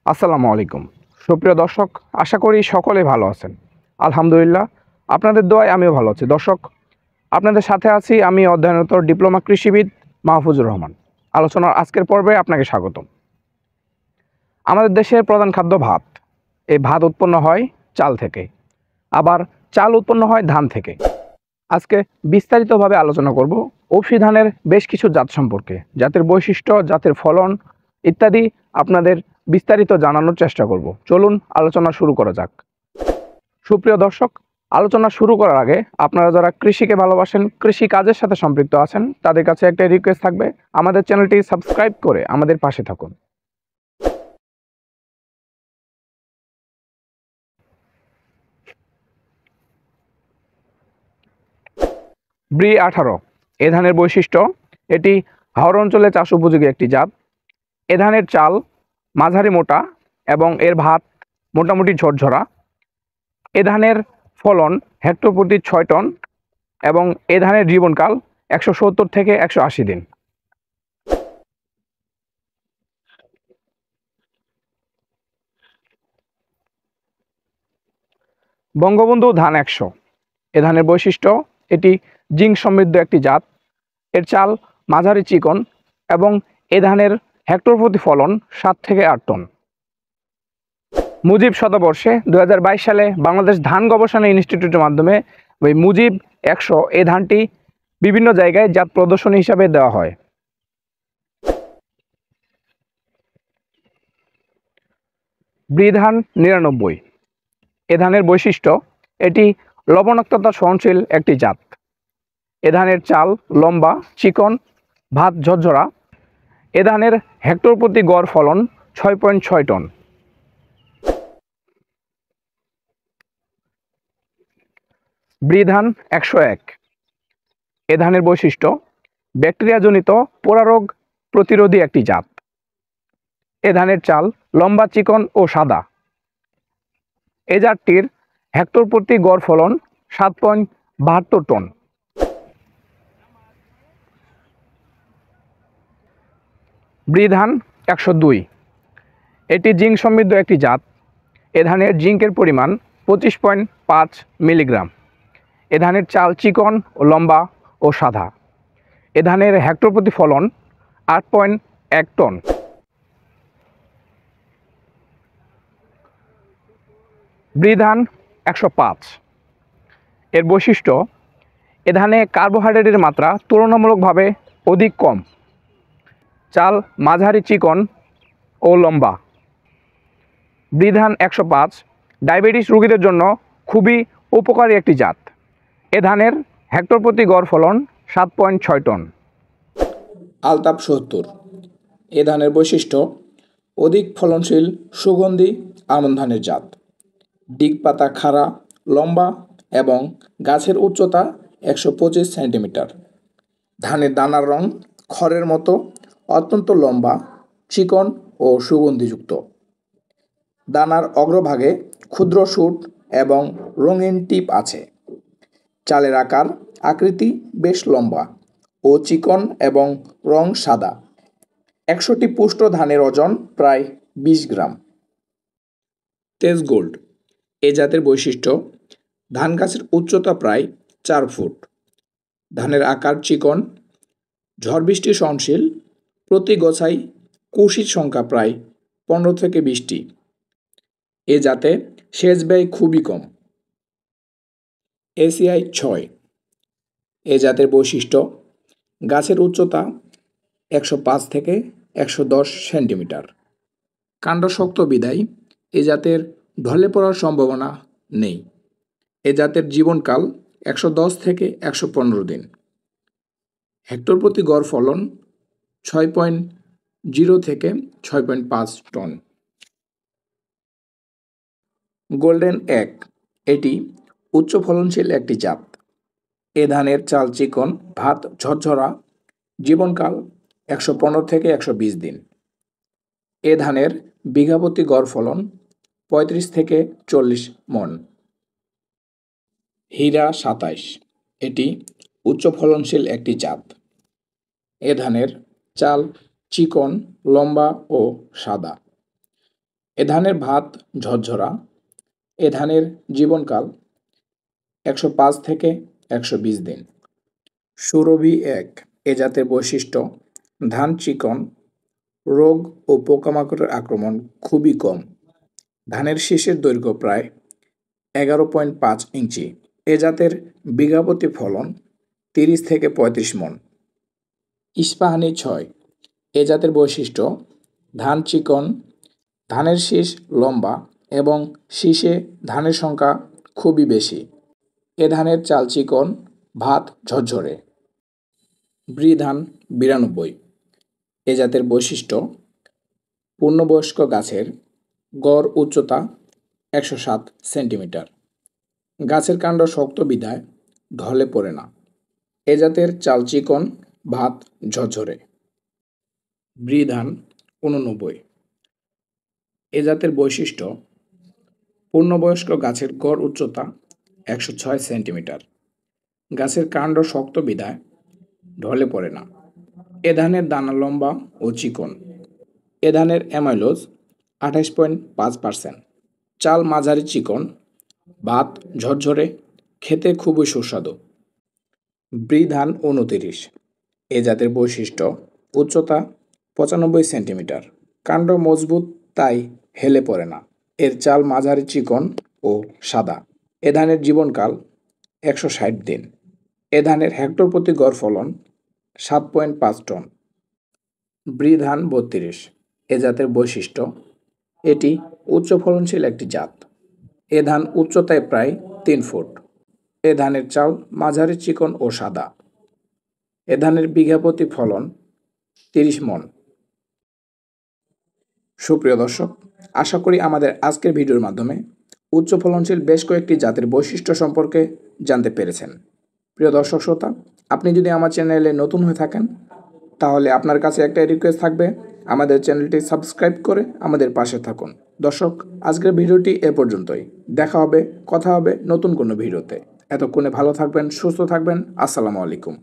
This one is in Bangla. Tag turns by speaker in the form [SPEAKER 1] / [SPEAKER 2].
[SPEAKER 1] আসসালামু আলাইকুম সুপ্রিয় দর্শক, আশা করি সকলেই ভালো আছেন। আলহামদুলিল্লাহ, আপনাদের দোয়ায় আমিও ভালো আছি। দর্শক, আপনাদের সাথে আছি আমি অধ্যয়নরত ডিপ্লোমা কৃষিবিদ মাহফুজুর রহমান। আলোচনার আজকের পর্বে আপনাকে স্বাগতম। আমাদের দেশের প্রধান খাদ্য ভাত। এই ভাত উৎপন্ন হয় চাল থেকে, আবার চাল উৎপন্ন হয় ধান থেকে। আজকে বিস্তারিতভাবে আলোচনা করব অফি ধানের বেশ কিছু জাত সম্পর্কে, জাতের বৈশিষ্ট্য, জাতের ফলন ইত্যাদি আপনাদের বিস্তারিত জানানোর চেষ্টা করব। চলুন আলোচনা শুরু করা যাক। সুপ্রিয় দর্শক, আলোচনা শুরু করার আগে আপনারা যারা কৃষিকে ভালোবাসেন, কৃষি কাজের সাথে সম্পৃক্ত আছেন, তাদের কাছে একটা রিকোয়েস্ট থাকবে, আমাদের চ্যানেলটি সাবস্ক্রাইব করে আমাদের পাশে থাকুন। ব্রি 18 এ ধানের বৈশিষ্ট্য, এটি হাওর অঞ্চলে চাষ উপযোগী একটি জাত। এ ধানের চাল মাঝারি মোটা এবং এর ভাত মোটামুটি ঝরঝরা। এ ধানের ফলন হেক্টর প্রতি 6 টন এবং এ ধানের জীবনকাল 170 থেকে 180 দিন। বঙ্গবন্ধু ধান 100 এ ধানের বৈশিষ্ট্য, এটি জিঙ্ক সমৃদ্ধ একটি জাত। এর চাল মাঝারি চিকন এবং এ ধানের হেক্টর প্রতি ফলন 7 থেকে 8 টন। মুজিব শতবর্ষে 2022 সালে বাংলাদেশ ধান গবেষণা ইনস্টিটিউটের মাধ্যমে ওই মুজিব 100 এই ধানটি বিভিন্ন জায়গায় জাত প্রদর্শনী হিসাবে দেওয়া হয়। ব্রি ধান 99 এ ধানের বৈশিষ্ট্য, এটি লবণাক্ততা সহনশীল একটি জাত। এ ধানের চাল লম্বা চিকন, ভাত ঝরঝরা। এ ধানের হেক্টর প্রতি গড় ফলন 6.6 টন। ব্রি ধান 101 এ ধানের বৈশিষ্ট্য, ব্যাকটেরিয়াজনিত পোড়ারোগ প্রতিরোধী একটি জাত। এ ধানের চাল লম্বা চিকন ও সাদা। এ জাতটির হেক্টর প্রতি গড় ফলন 7.72 টন। ব্রি ধান 102 এটি জিঙ্ক সমৃদ্ধ একটি জাত। এ ধানের জিঙ্কের পরিমাণ 25.5 মিলিগ্রাম। এ ধানের চাল চিকন ও লম্বা ও সাদা। এ ধানের হেক্টর প্রতি ফলন 8.1 টন। ব্রি ধান 105 এর বৈশিষ্ট্য, এ ধানে কার্বোহাইড্রেটের মাত্রা তুলনামূলকভাবে অধিক কম। চাল মাঝারি চিকন ও লম্বা। ব্রি ধান 105 ডায়াবেটিস রোগীদের জন্য খুবই উপকারী একটি জাত। এ ধানের হেক্টর প্রতি গড় ফলন 7.6 টন।
[SPEAKER 2] আলতাপ 70 এ ধানের বৈশিষ্ট্য, অধিক ফলনশীল সুগন্ধি আমন ধানের জাত। ডিগ পাতা খাড়া, লম্বা এবং গাছের উচ্চতা 125 সেন্টিমিটার। ধানের দানার রং খড়ের মতো, অত্যন্ত লম্বা, চিকন ও সুগন্ধিযুক্ত। দানার অগ্রভাগে ক্ষুদ্র শুট এবং রঙিন টিপ আছে। চালের আকৃতি বেশ লম্বা ও চিকন এবং রং সাদা। 100টি পুষ্ট ধানের ওজন প্রায় 20 গ্রাম। তেজ গোল্ড এ জাতের বৈশিষ্ট্য, ধান গাছের উচ্চতা প্রায় 4 ফুট। ধানের আকার চিকন, ঝড় বৃষ্টি সহনশীল। প্রতি গোছায় কুশির সংখ্যা প্রায় 15 থেকে 20টি। এ জাতে সেচ ব্যয় খুবই কম। এসিআই 6 এ জাতের বৈশিষ্ট্য, গাছের উচ্চতা 105 থেকে 110 সেন্টিমিটার। কাণ্ড শক্ত বিদায় এ জাতের ঢলে পড়ার সম্ভাবনা নেই। এ জাতের জীবনকাল 110 থেকে 115 দিন। হেক্টর প্রতি গড় ফলন 6.0 থেকে 6.5 টন। গোল্ডেন 1 এটি উচ্চ ফলনশীল একটি জাত। এ ধানের চাল চিকন, ভাত ঝরঝরা। জীবনকাল 115 থেকে 120 দিন। এ ধানের বিঘাপ্রতি গড় ফলন 35 থেকে 40 মণ। হীরা 27 এটি উচ্চ ফলনশীল একটি জাত। এ ধানের চাল চিকন, লম্বা ও সাদা। এ ধানের ভাত ঝরঝরা। এ ধানের জীবনকাল 105 থেকে 120 দিন। সুরভি 1 এ জাতের বৈশিষ্ট্য ধান চিকন, রোগ ও পোকামাকড়ের আক্রমণ খুবই কম। ধানের শীষের দৈর্ঘ্য প্রায় 11.5 ইঞ্চি। এ জাতের বিঘাপ্রতি ফলন 30 থেকে 35 মণ। ইস্পাহানি 6 এ জাতের বৈশিষ্ট্য ধান চিকন, ধানের শীষ লম্বা এবং শীষে ধানের সংখ্যা খুবই বেশি। এ ধানের চাল চিকন, ভাত ঝরঝরে। ব্রি ধান 92 এ জাতের বৈশিষ্ট্য পূর্ণবয়স্ক গাছের গড় উচ্চতা 107 সেন্টিমিটার। গাছের কাণ্ড শক্ত বিধায় ঢলে পড়ে না। এ জাতের চাল চিকন, ভাত ঝরঝরে। ব্রি ধান 89 এ জাতের বৈশিষ্ট্য পূর্ণবয়স্ক গাছের গড় উচ্চতা 106 সেন্টিমিটার। গাছের কাণ্ড শক্ত বিধায় ঢলে পড়ে না। এ ধানের দানা লম্বা ও চিকন। এ ধানের অ্যামাইলোজ 28.5%। চাল মাঝারি চিকন, ভাত ঝরঝরে, খেতে খুবই সুস্বাদু। ব্রি ধান 29 এ জাতের বৈশিষ্ট্য উচ্চতা 95 সেন্টিমিটার। কাণ্ড মজবুত তাই হেলে পড়ে না। এর চাল মাঝারি চিকন ও সাদা। এ ধানের জীবনকাল 160 দিন। এ ধানের হেক্টর প্রতি গড় ফলন 7.5 টন। ব্রি ধান 32 এ জাতের বৈশিষ্ট্য এটি উচ্চ ফলনশীল একটি জাত। এ ধান উচ্চতায় প্রায় 3 ফুট। এ ধানের চাল মাঝারি চিকন ও সাদা। এ ধানের বিঘাপ্রতি ফলন 30 মণ। সুপ্রিয় দর্শক, আশা করি আমাদের আজকের ভিডিওর মাধ্যমে উচ্চ ফলনশীল বেশ কয়েকটি জাতের বৈশিষ্ট্য সম্পর্কে জানতে পেরেছেন। প্রিয় দর্শক শ্রোতা, আপনি যদি আমার চ্যানেলে নতুন হয়ে থাকেন তাহলে আপনার কাছে একটা রিকোয়েস্ট থাকবে, আমাদের চ্যানেলটি সাবস্ক্রাইব করে আমাদের পাশে থাকুন। দর্শক, আজকের ভিডিওটি এ পর্যন্তই। দেখা হবে, কথা হবে নতুন কোনো ভিডিওতে। এতক্ষণে ভালো থাকবেন, সুস্থ থাকবেন। আসসালামু আলাইকুম।